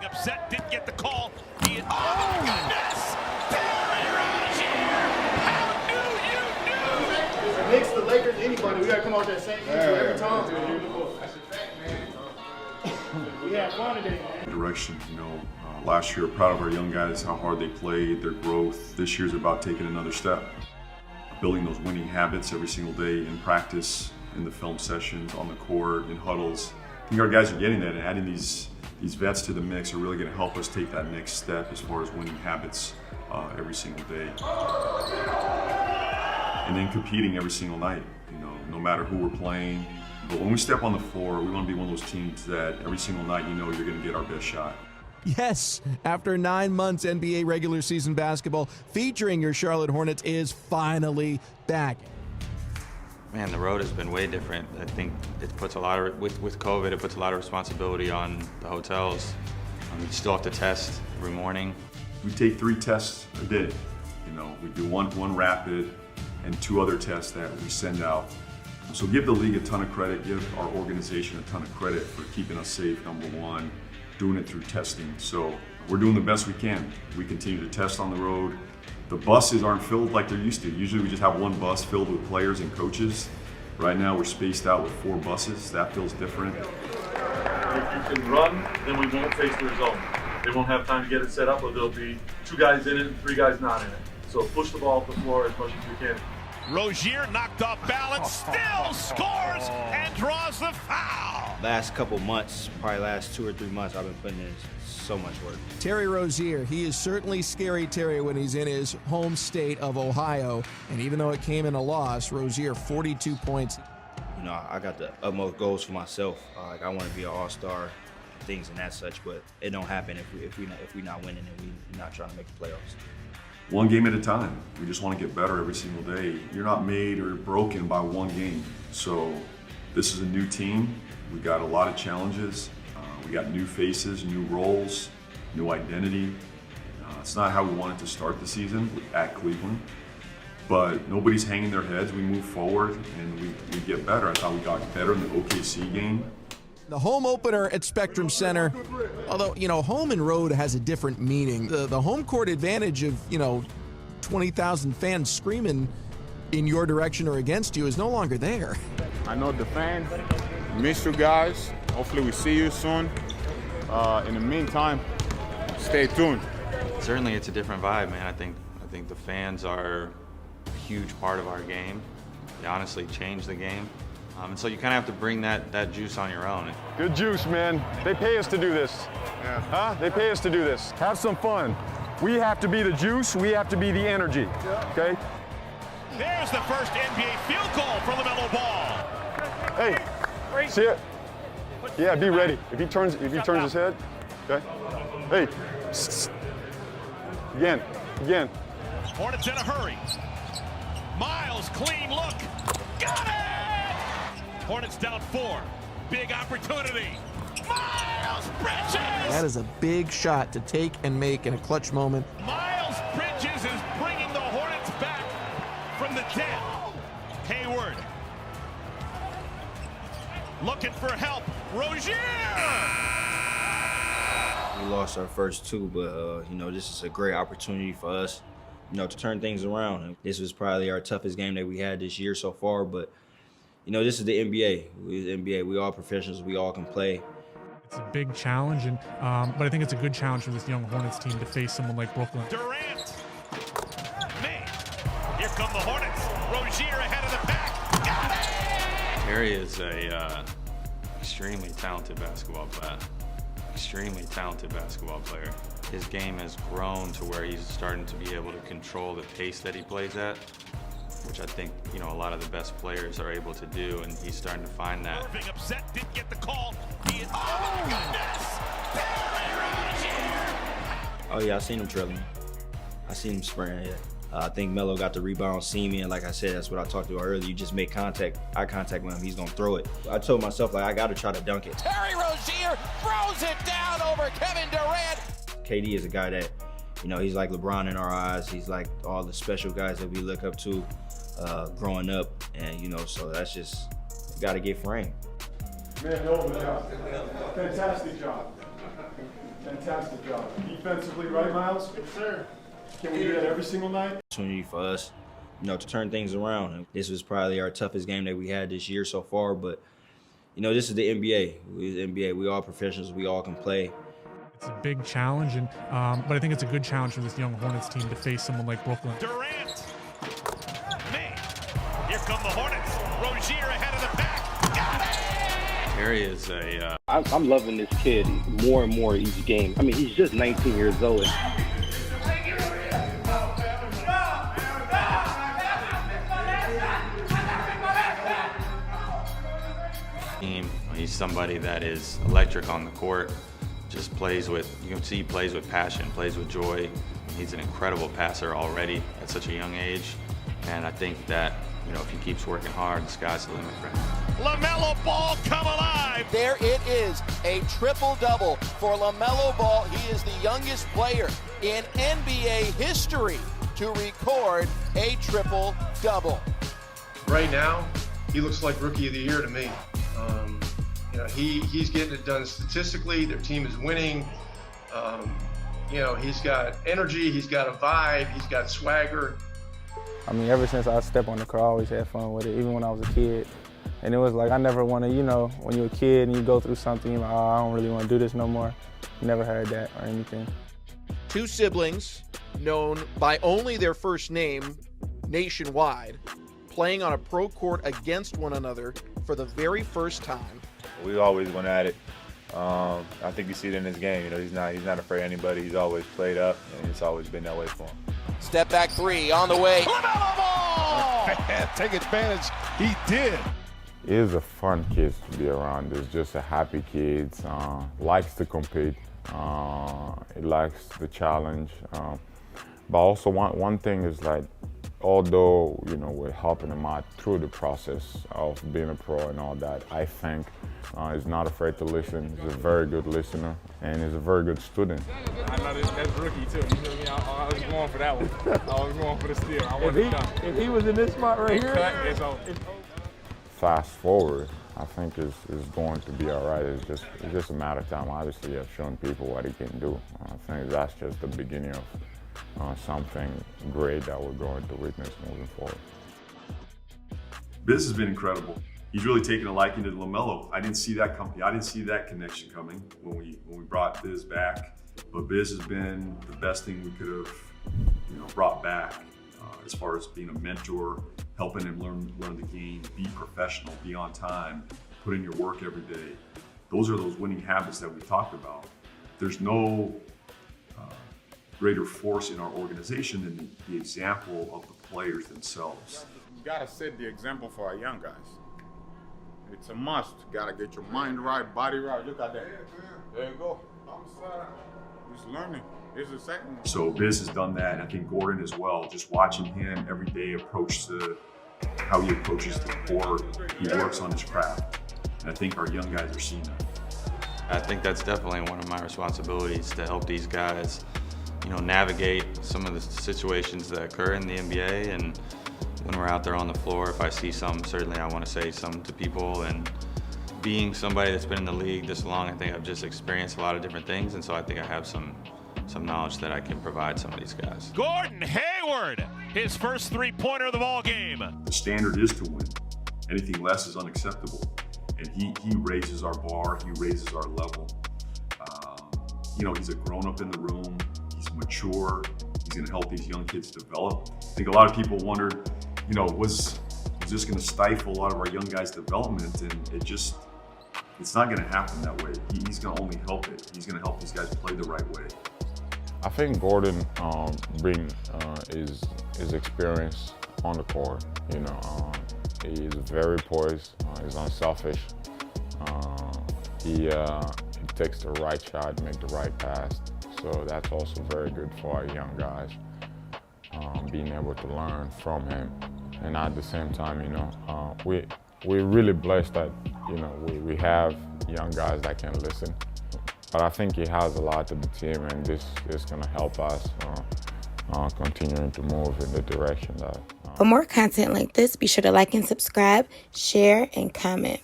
upset, didn't get the call. Oh my goodness! Terry Rozier! How knew you knew? The Knicks, the Lakers, anybody, we gotta come out that same every time. That's a fact, man. We had fun today, man. Direction, last year, proud of our young guys, how hard they played, their growth. This year's about taking another step, building those winning habits every single day in practice, in the film sessions, on the court, in huddles. I think our guys are getting that, and adding these vets to the mix are really going to help us take that next step as far as winning habits every single day. And then competing every single night, no matter who we're playing. But when we step on the floor, we want to be one of those teams that every single night you're going to get our best shot. Yes, after 9 months, NBA regular season basketball featuring your Charlotte Hornets is finally back. Man, the road has been way different. I think it puts a lot of, with COVID, it puts a lot of responsibility on the hotels. You still have to test every morning. We take 3 tests a day. We do one rapid and 2 other tests that we send out. So give the league a ton of credit, give our organization a ton of credit for keeping us safe, number one, doing it through testing. So we're doing the best we can. We continue to test on the road. The buses aren't filled like they're used to. Usually we just have one bus filled with players and coaches. Right now we're spaced out with 4 buses. That feels different. If you can run, then we won't face their zone. They won't have time to get it set up, or there'll be 2 guys in it and 3 guys not in it. So push the ball off the floor as much as we can. Rozier knocked off balance, still scores and draws the foul. Last couple months, probably last 2 or 3 months, I've been putting in so much work. Terry Rozier, he is certainly scary Terry when he's in his home state of Ohio. And even though it came in a loss, Rozier 42 points. I got the utmost goals for myself. I want to be an all-star, things and that such, but it don't happen if we're not winning and we're not trying to make the playoffs. One game at a time. We just want to get better every single day. You're not made or broken by one game. So this is a new team. We got a lot of challenges. We got new faces, new roles, new identity. It's not how we wanted to start the season at Cleveland, but nobody's hanging their heads. We move forward and we get better. I thought we got better in the OKC game. The home opener at Spectrum Center, although, home and road has a different meaning. The home court advantage of, 20,000 fans screaming in your direction or against you is no longer there. I know the fans miss you guys. Hopefully we see you soon. In the meantime, stay tuned. Certainly it's a different vibe, man. I think the fans are a huge part of our game. They honestly changed the game. And so you kind of have to bring that juice on your own. Good juice, man. They pay us to do this. Yeah. Huh? They pay us to do this. Have some fun. We have to be the juice. We have to be the energy. Okay? There's the first NBA field goal for LaMelo Ball. Hey, see it? Yeah, be ready. If he turns his head, okay? Hey, again. Hornets in a hurry. Miles, clean look. Got it! Hornets down 4. Big opportunity. Miles Bridges! That is a big shot to take and make in a clutch moment. Miles Bridges is bringing the Hornets back from the dead. Hayward. Looking for help. Rozier! We lost our first 2, but this is a great opportunity for us, to turn things around. This was probably our toughest game that we had this year so far, but this is the NBA. We all professionals. We all can play. It's a big challenge, but I think it's a good challenge for this young Hornets team to face someone like Brooklyn. Durant. Man. Here come the Hornets. Rozier ahead of the pack. Got it! Terry is a extremely talented basketball player. His game has grown to where he's starting to be able to control the pace that he plays at, which I think, a lot of the best players are able to do, and he's starting to find that. Irving upset, didn't get the call. He is, oh my goodness! Terry Rozier! Oh yeah, I seen him trailing. I seen him spraying, yeah. I think Melo got the rebound, seen me, and like I said, that's what I talked about earlier. You just make eye contact with him, he's gonna throw it. I told myself, I gotta try to dunk it. Terry Rozier throws it down over Kevin Durant. KD is a guy that, he's like LeBron in our eyes. He's like all the special guys that we look up to growing up, and so that's just gotta get framed. Man, over there. Fantastic job. Fantastic job. Defensively, right, Miles? Yes, sir. Can we do that every single night? Opportunity for us, to turn things around. This was probably our toughest game that we had this year so far, but, this is the NBA. We all professionals. We all can play. It's a big challenge, but I think it's a good challenge for this young Hornets team to face someone like Brooklyn. Durant. Man. Here come the Hornets. Rozier ahead of the pack. Got it! Harry is a I'm loving this kid more and more each game. I mean, he's just 19 years old. He's somebody that is electric on the court, just plays with, you can see he plays with passion, plays with joy. He's an incredible passer already at such a young age. And I think that, if he keeps working hard, the sky's the limit for him. LaMelo Ball come alive. There it is, a triple-double for LaMelo Ball. He is the youngest player in NBA history to record a triple-double. Right now, he looks like Rookie of the Year to me. He's getting it done statistically. Their team is winning. He's got energy. He's got a vibe. He's got swagger. I mean, ever since I stepped on the court, I always had fun with it, even when I was a kid. And it was like, I never want to, when you're a kid and you go through something, you're like, oh, I don't really want to do this no more. Never had that or anything. Two siblings known by only their first name nationwide, playing on a pro court against one another for the very first time. We always went at it. I think you see it in his game. He's not afraid of anybody. He's always played up, and it's always been that way for him. Step back three on the way. LaMelo Ball! Take advantage. He did. He is a fun kid to be around. He's just a happy kid. Likes to compete. He likes the challenge. But also one thing is like, although we're helping him out through the process of being a pro and all that, I think he's not afraid to listen. He's a very good listener, and he's a very good student. I know that's rookie too. You feel me? I was going for that one. I was going for the steal. I wanted to dunk. If he was in this spot right here, it's over. Fast forward, I think is going to be all right. It's just a matter of time. Obviously, you have shown people what he can do. I think that's just the beginning of something great that we're going to witness moving forward. Biz has been incredible. He's really taken a liking to LaMelo. I didn't see that coming. I didn't see that connection coming when we brought Biz back. But Biz has been the best thing we could have, brought back as far as being a mentor, helping him learn the game, be professional, be on time, put in your work every day. Those are those winning habits that we talked about. There's no greater force in our organization than the example of the players themselves. You gotta set the example for our young guys. It's a must. You gotta get your mind right, body right. Look at that. There you go. He's learning. Here's the second one. So Biz has done that, and I think Gordon as well. Just watching him every day approach how he approaches the court, he works on his craft. And I think our young guys are seeing that. I think that's definitely one of my responsibilities, to help these guys, navigate some of the situations that occur in the NBA. And when we're out there on the floor, if I see some, certainly I want to say something to people. And being somebody that's been in the league this long, I think I've just experienced a lot of different things. And so I think I have some knowledge that I can provide some of these guys. Gordon Hayward, his first three-pointer of the ball game. The standard is to win. Anything less is unacceptable. And he raises our bar, he raises our level. He's a grown-up in the room, he's mature, he's gonna help these young kids develop. I think a lot of people wondered, was this gonna stifle a lot of our young guys' development? And it's not gonna happen that way. He's gonna only help it. He's gonna help these guys play the right way. I think Gordon bring his experience on the court. He's very poised. He's unselfish. He takes the right shot, make the right pass. So that's also very good for our young guys. Being able to learn from him, and at the same time, we're really blessed that we have young guys that can listen. But I think he has a lot to the team, and this is going to help us continuing to move in the direction that. For more content like this, be sure to like and subscribe, share, and comment.